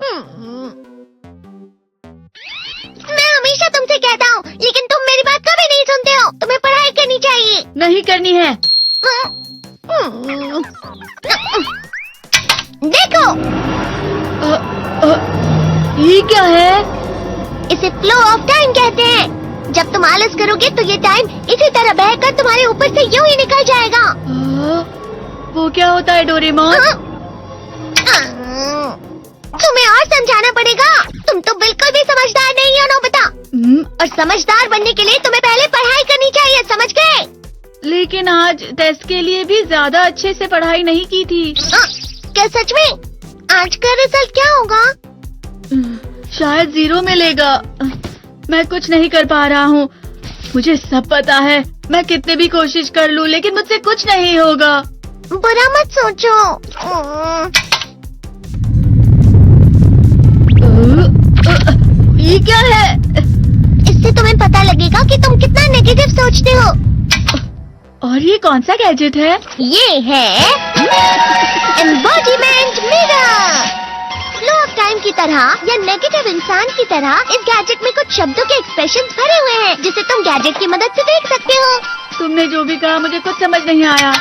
मैं हमेशा तुमसे कहता हूँ, लेकिन तुम मेरी बात कभी नहीं सुनते हो। तुम्हें पढ़ाई करनी चाहिए। नहीं करनी है। देखो, ये क्या है? इसे फ्लो ऑफ टाइम कहते हैं। जब तुम आलस करोगे तो ये टाइम इसी तरह बहकर तुम्हारे ऊपर से यूं ही निकल जाएगा। वो क्या होता है डोरेमोन? तुम्हें और समझाना पड़ेगा। तुम तो बिल्कुल भी समझदार नहीं हो नोबिता। और समझदार बनने के लिए तुम्हें पहले पढ़ाई करनी चाहिए, समझ गए? लेकिन आज टेस्ट के लिए भी ज्यादा अच्छे से पढ़ाई नहीं की थी। क्या सच में? आज का रिजल्ट क्या होगा? शायद 0 मिलेगा। मैं कुछ नहीं कर पा रहा हूँ। मुझे सब पता है। मैं कितने भी कोशिश कर लूँ, लेकिन मुझसे कुछ नहीं होगा। बुरा मत सोचो। ये क्या है? इससे तुम्हें पता लगेगा कि तुम कितना नेगेटिव सोचते हो। और ये कौन सा गैजेट है? ये है embodiment mirror. Flow of time की तरह या नेगेटिव इंसान की तरह इस गैजेट में कुछ शब्दों के एक्सप्रेशंस भरे हुए हैं, जिसे तुम गैजेट की मदद से देख सकते हो। तुमने जो भी कहा मुझे कुछ समझ नहीं आया।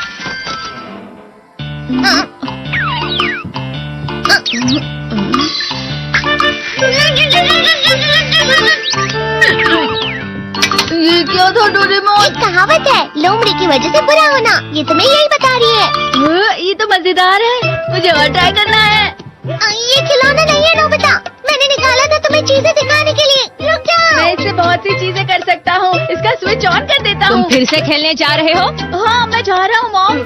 ये क्या था डोरेमोन? एक कहावत है, लोमड़ी की वजह से बुरा होना। ये तुम्हें यही बता रही है। ये तो मजेदार है। मुझे और ट्राई करना है। ये खिलौना नहीं है नोबिता। मैंने निकाला था तुम्हें चीजें दिखाने के लिए। रुक जाओ। मैं इससे बहुत सी चीजें कर सकता हूँ। इसका स्विच ऑन कर देता हूँ। तुम फिर से खेलने जा रहे हो? हाँ, मैं जा रहा हूँ मॉम।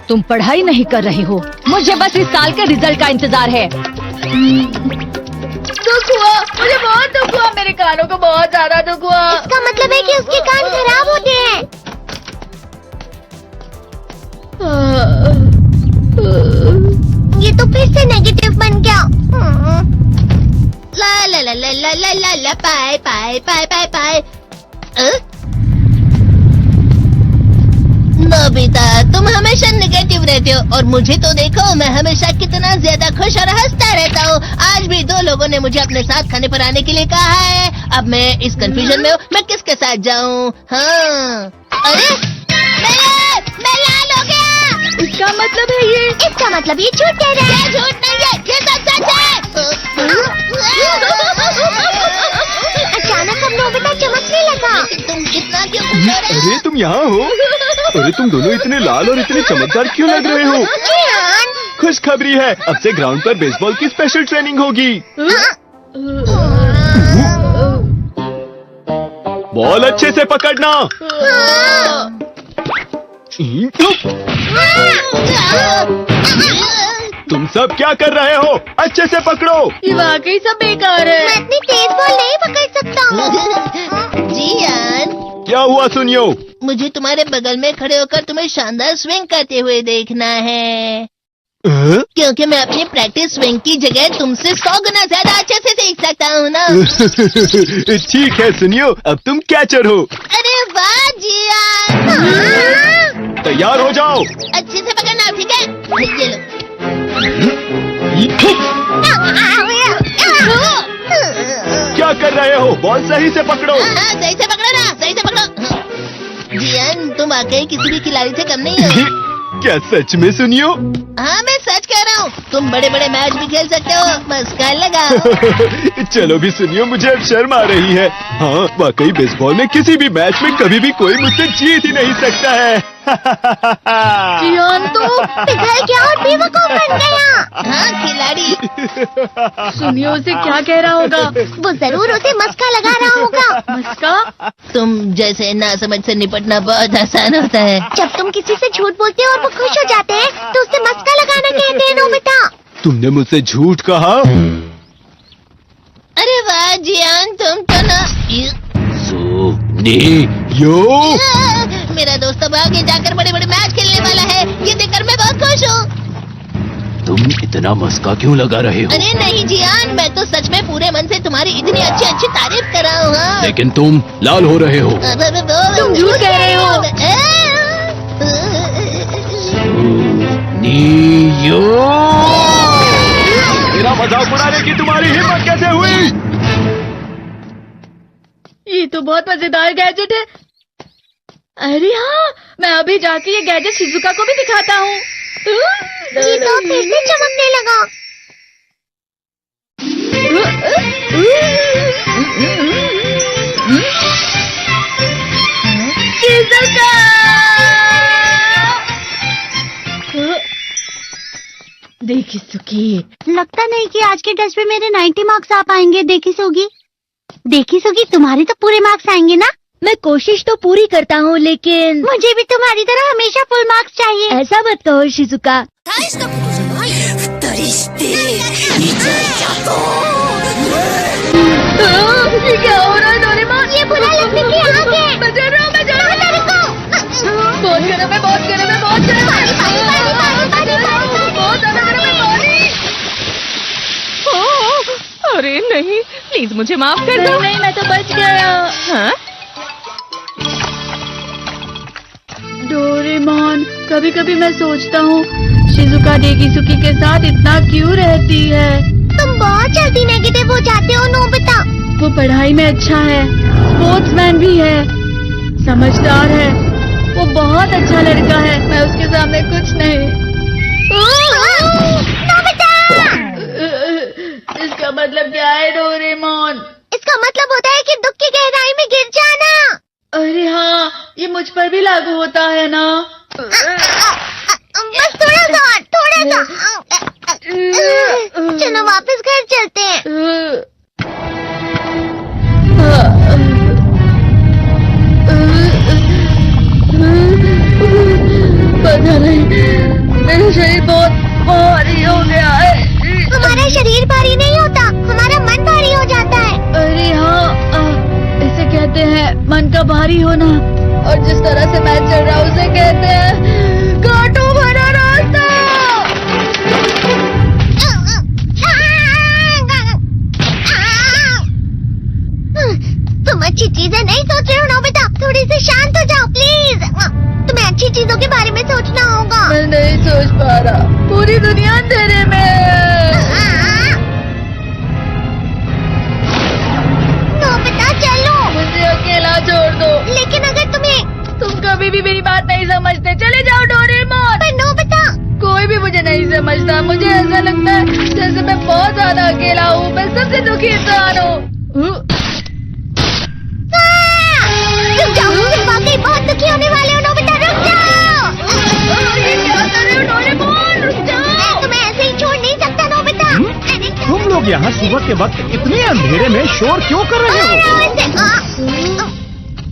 तुम पढ़ाई नहीं कर रही हो। मुझे बस इस साल के रिजल्ट का इंतजार है। दुख हुआ, मुझे बहुत दुख हुआ। मेरे कानों को बहुत ज्यादा दुख हुआ। इसका मतलब है कि उसके कान खराब होते हैं। ये तो फिर से नेगेटिव बन गया। ला ला ला ला ला ला ला ला पाए पाए पाए पाए पाए। नोबिता, तुम हमेशा नेगेटिव रहते हो और मुझे तो देखो, मैं हमेशा कितना ज्यादा खुश और हंसता रहता हूँ। आज भी 2 लोगों ने मुझे अपने साथ खाने पर आने के लिए कहा है। अब मैं इस कंफ्यूजन में हूँ, मैं किसके साथ जाऊँ? हाँ, अरे मैं लाल हो गया। इसका मतलब है ये? इसका मतलब ये झूठ कह रहा है। ये झूठ नहीं है, ये सच है। अचानक अब नोबिता चमकने लगा। तुम कितना क्यों खुश हो रहे हो? अरे तुम यहाँ हो? अरे तुम दोनों इतने लाल और इतने चमकदार क्यों लग रहे हो? खुशखबरी है, अब से ग्राउंड पर बेसबॉल की स्पेशल ट्रेनिंग होगी। बॉल अच्छे से पकड़ना। तुम सब क्या कर रहे हो? अच्छे से पकड़ो। ये वाकई सब बेकार है। मैं इतनी तेज बॉल नहीं पकड़ सकता हूँ। जियान, क्या हुआ सुनियो? मुझे तुम्हारे बगल में खड़े होकर तुम्हें शानदार स्विंग करते हुए देखना है। क्योंकि मैं अपनी प्रैक्टिस स्विंग की जगह तुमसे 100 गुना ज्यादा अच्छे से सीख सकता हूँ ना। ठीक है सुनियो, अब तुम कैचर हो। अरे वाह जियान। तैयार हो जाओ। अच्छे से पकड़ना, ठीक है? ये लो। क्या कर रहे हो? बॉल सही से पकड़ो। सही से पकड़ो ना, सही से पकड़ो। जियान, तुम वाकई किसी भी खिलाड़ी से कम नहीं हो। क्या सच में सुनियो? हाँ, मैं सच कह रहा हूँ। तुम बड़े बड़े मैच भी खेल सकते हो, मस्का लगाओ। चलो भी सुनियो, मुझे अब शर्म आ रही है। हाँ, वाकई बेसबॉल में किसी भी मैच में कभी भी कोई मुझसे जीत ही नहीं सकता है। जियान तो पिघल गया और बेवकूफ बन गया। हाँ, खिलाड़ी। सुनियो उसे क्या कह रहा होगा? वो जरूर उसे मस्का लगा रहा होगा। मस्का? तुम जैसे नासमझ से निपटना बहुत आसान होता है। जब तुम किसी से झूठ बोलते हो और वो खुश हो जाते हैं, तो उसे मस्का लगाना कहते हैं नोबिता। तुमने मुझसे झूठ कहा? अरे वाह जियान, तुम तो ना। यो मेरा दोस्त अब आगे जाकर बड़े बड़े मैच खेलने वाला है। ये देखकर मैं बहुत खुश हूँ। तुम इतना मस्का क्यों लगा रहे हो? अरे नहीं जियान, मैं तो सच में पूरे मन से तुम्हारी इतनी अच्छी अच्छी तारीफ कर रहा हूँ। हाँ। लेकिन तुम लाल हो रहे हो। तुम झूठ कह रहे हो। नियो मजाक उड़ाने की तुम्हारी हिम्मत कैसे हुई? ये तो बहुत मजेदार गैजेट है। अरे हाँ, मैं अभी जाके ये गैजेट शिजुका को भी दिखाता हूँ। ये तो फिर से चमकने लगा। शिजुका! देखी सुखी, लगता नहीं कि आज के टेस्ट में मेरे 90 मार्क्स आ पाएंगे। देखी सोगी तुम्हारे तो पूरे मार्क्स आएंगे ना? मैं कोशिश तो पूरी करता हूँ, लेकिन मुझे भी तुम्हारी तरह हमेशा फुल मार्क्स चाहिए। ऐसा मत कहो शिजुका। ये क्या हो रहा है डोरेमोन? ये बुरा लगने की आग है। मैं डर रहा हूँ, मैं डर रहा हूँ। बहुत गर्म है, बहुत गर्म है, बहुत गर्म है। बहुत ज्यादा गर्म है पानी। अरे नहीं, प्लीज मुझे माफ कर दो। नहीं, मैं तो बच गया। हाँ? डोरेमोन, कभी कभी मैं सोचता हूँ शिजुका डेकिसुकी के साथ इतना क्यों रहती है। तुम बहुत जल्दी नेगेटिव हो जाते हो नोबिता। वो पढ़ाई में अच्छा है, स्पोर्ट्समैन भी है, समझदार है। वो बहुत अच्छा लड़का है। मैं उसके सामने कुछ नहीं। नोबिता! इसका मतलब क्या है डोरेमोन? इसका मतलब होता है कि दुख की गहराई में गिर जाना। अरे हाँ, ये मुझ पर भी लागू होता है ना। बस थोड़ा सा। चलो वापस घर चलते हैं। पता नहीं, मेरा शरीर बहुत भारी हो गया है। हमारा शरीर भारी नहीं होता, हमारा मन भारी हो जाता है। अरे हाँ, इसे कहते हैं मन का भारी होना। और जिस तरह से मैं चल रहा हूँ उसे कहते हैं कांटों भरा रास्ता। तुम अच्छी चीजें नहीं सोच रहे हो नोबिता। थोड़ी सी शांत हो जाओ प्लीज। तुम्हें अच्छी चीजों के बारे में सोचना होगा। मैं नहीं सोच पा रहा, पूरी दुनिया अंधेरे में है। नोबिता चलो। मुझे अकेला छोड़ दो। लेकिन अगर तुम कभी भी मेरी बात नहीं समझते। चले जाओ डोरेमोन। पर नोबिता। कोई भी मुझे नहीं समझता। मुझे ऐसा लगता है जैसे मैं बहुत ज्यादा अकेला हूँ। मैं सबसे दुखी इंसान हूँ। रुक जाओ, तुम वाकई बहुत दुखी होने वाले हो नोबिता। रुक जाओ। ये क्या कर रहे हो डोरेमोन? रुक जाओ। मैं तुम्हें ऐसे ही छोड़ नहीं सकता नोबिता। अरे तुम लोग यहाँ सुबह के वक्त इतने अंधेरे में शोर क्यों कर रहे हो?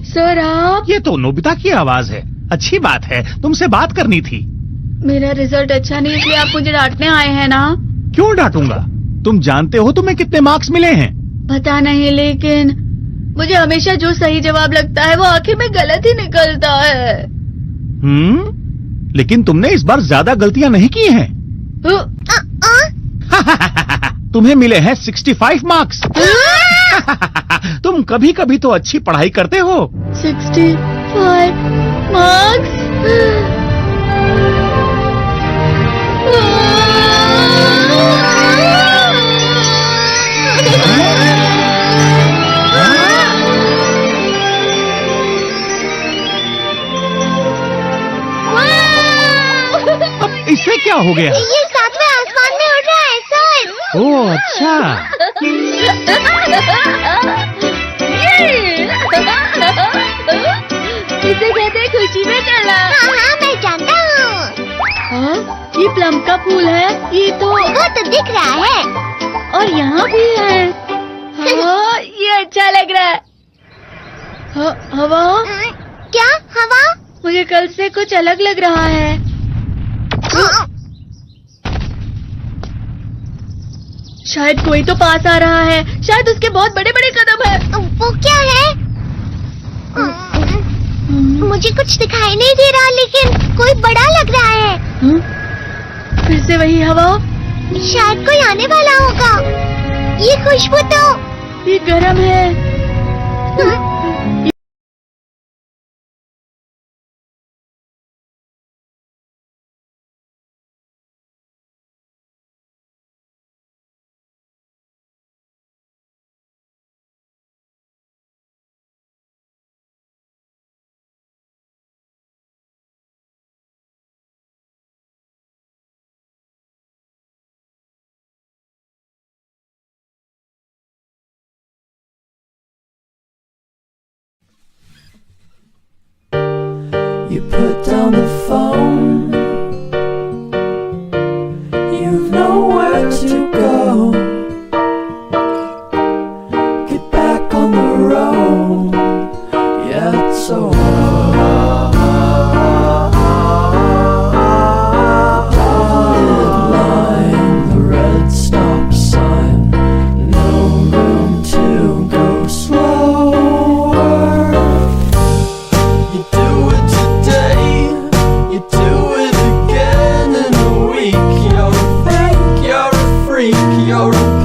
सर आप? ये तो नोबिता की आवाज है। अच्छी बात है, तुमसे बात करनी थी। मेरा रिजल्ट अच्छा नहीं, इसलिए आप मुझे डांटने आए हैं ना? क्यों डांटूंगा? तुम जानते हो तुम्हें कितने मार्क्स मिले हैं? पता नहीं, लेकिन मुझे हमेशा जो सही जवाब लगता है वो आखिर में गलत ही निकलता है। लेकिन तुमने इस बार ज्यादा गलतियां नहीं की हैं। तुम्हें मिले हैं 65 मार्क्स। तुम कभी कभी तो अच्छी पढ़ाई करते हो। 65 मार्क्स? अब इससे क्या हो गया? ये सातवें आसमान में उड़ रहा है सर। ओह अच्छा। इसे कहते हैं खुशी में चलना। हाँ मैं जानता हूँ। हाँ, ये प्लम का फूल है। ये तो वो तो दिख रहा है। और यहाँ भी है। हाँ, ये अच्छा लग रहा है। हवा? क्या हवा? मुझे कल से कुछ अलग लग रहा है। शायद कोई तो पास आ रहा है। शायद उसके बहुत बड़े बड़े कदम है। वो क्या है? मुझे कुछ दिखाई नहीं दे रहा, लेकिन कोई बड़ा लग रहा है। फिर से वही हवा। शायद कोई आने वाला होगा। ये खुशबू तो ये गर्म है। to go. Get back on the road. Yeah, it's over. Dotted line, the red stop sign. No room to go slower. You do it today, you do it again in a week. You're a freak, you're a freak, you're a